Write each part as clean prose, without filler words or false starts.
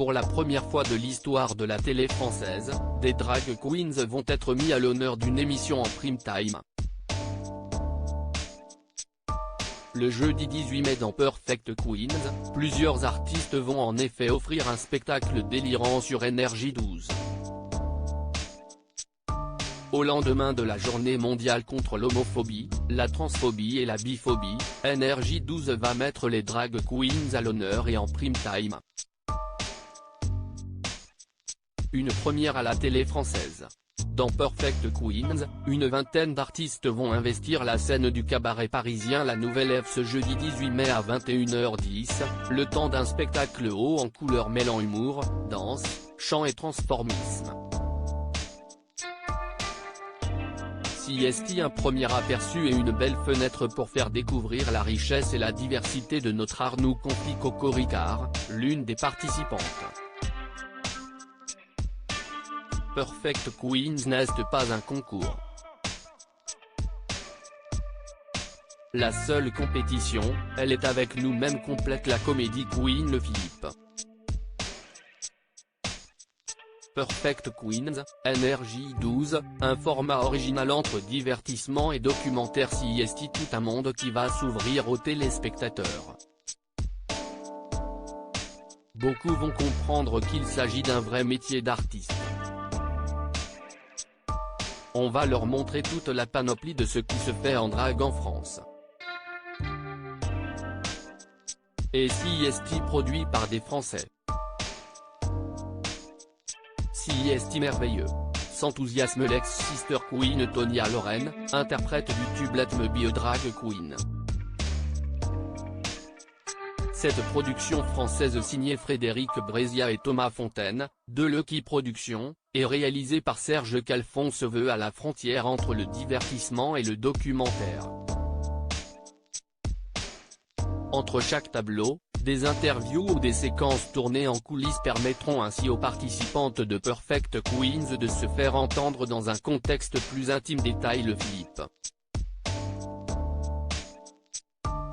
Pour la première fois de l'histoire de la télé française, des drag queens vont être mis à l'honneur d'une émission en prime time. Le jeudi 18 mai dans Perfect Queens, plusieurs artistes vont en effet offrir un spectacle délirant sur Énergie 12. Au lendemain de la journée mondiale contre l'homophobie, la transphobie et la biphobie, Énergie 12 va mettre les drag queens à l'honneur et en prime time. Une première à la télé française. Dans Perfect Queens, une vingtaine d'artistes vont investir la scène du cabaret parisien La Nouvelle Ève ce jeudi 18 mai à 21h10, le temps d'un spectacle haut en couleurs mêlant humour, danse, chant et transformisme. CST, un premier aperçu et une belle fenêtre pour faire découvrir la richesse et la diversité de notre art, nous confie Coco Ricard, l'une des participantes. Perfect Queens n'est pas un concours. La seule compétition, elle est avec nous-mêmes, complète la comédie Queen Le Philippe. Perfect Queens, Énergie 12, un format original entre divertissement et documentaire. CST, tout un monde qui va s'ouvrir aux téléspectateurs. Beaucoup vont comprendre qu'il s'agit d'un vrai métier d'artiste. On va leur montrer toute la panoplie de ce qui se fait en drague en France. Et CST produit par des Français. CST merveilleux. S'enthousiasme l'ex-sister queen Tonya Loren, interprète du tube Let Me Be a Drag Queen. Cette production française signée Frédéric Brézia et Thomas Fontaine, de Lucky Productions, est réalisée par Serge Calfon, se veut à la frontière entre le divertissement et le documentaire. Entre chaque tableau, des interviews ou des séquences tournées en coulisses permettront ainsi aux participantes de Perfect Queens de se faire entendre dans un contexte plus intime, détaille Le Philippe.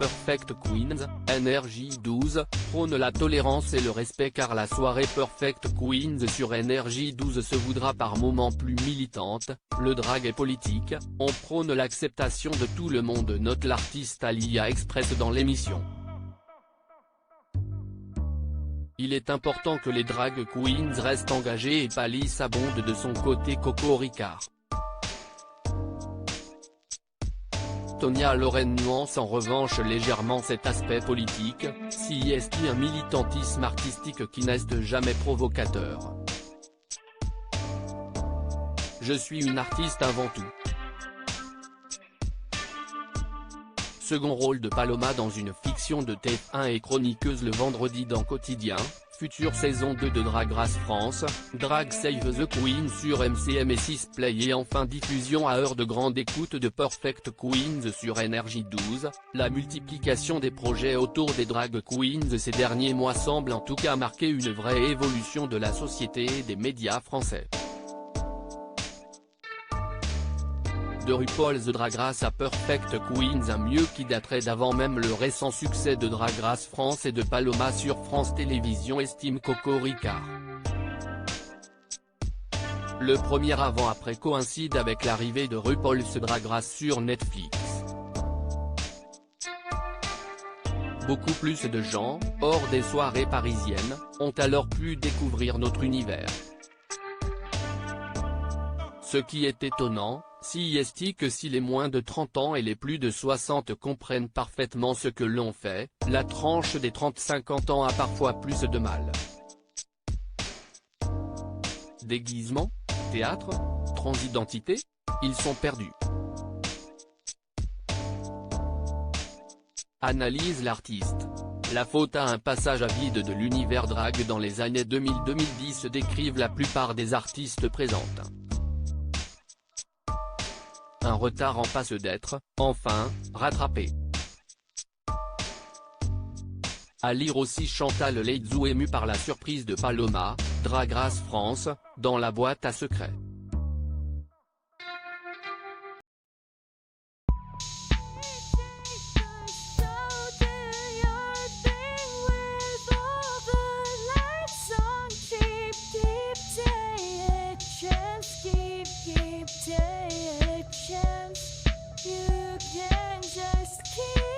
Perfect Queens, Énergie 12, prône la tolérance et le respect car la soirée Perfect Queens sur Énergie 12 se voudra par moments plus militante. Le drag est politique, on prône l'acceptation de tout le monde, note l'artiste Alia Express dans l'émission. Il est important que les drag queens restent engagées et Palisse abonde de son côté. Coco Ricard. Tonya Loren nuance en revanche légèrement cet aspect politique, CST, un militantisme artistique qui n'est jamais provocateur. Je suis une artiste avant tout. Second rôle de Paloma dans une fiction de TF1 et chroniqueuse le vendredi dans Quotidien, future saison 2 de Drag Race France, Drag Save the Queen sur MCM et 6play, et enfin diffusion à heure de grande écoute de Perfect Queens sur Énergie 12, la multiplication des projets autour des drag queens ces derniers mois semble en tout cas marquer une vraie évolution de la société et des médias français. De RuPaul's Drag Race à Perfect Queens, un mieux qui daterait d'avant même le récent succès de Drag Race France et de Paloma sur France Télévisions, estime Coco Ricard. Le premier avant-après coïncide avec l'arrivée de RuPaul's Drag Race sur Netflix. Beaucoup plus de gens, hors des soirées parisiennes, ont alors pu découvrir notre univers. Ce qui est étonnant, CST, que si les moins de 30 ans et les plus de 60 comprennent parfaitement ce que l'on fait, la tranche des 30-50 ans a parfois plus de mal. Déguisement, théâtre, transidentité, ils sont perdus. Analyse l'artiste. La faute à un passage à vide de l'univers drag dans les années 2000-2010, décrivent la plupart des artistes présentes. Un retard en passe d'être, enfin, rattrapé. À lire aussi Chantal Laizou, émue par la surprise de Paloma, Drag Race France, dans la boîte à secrets. give day a chance. You can just keep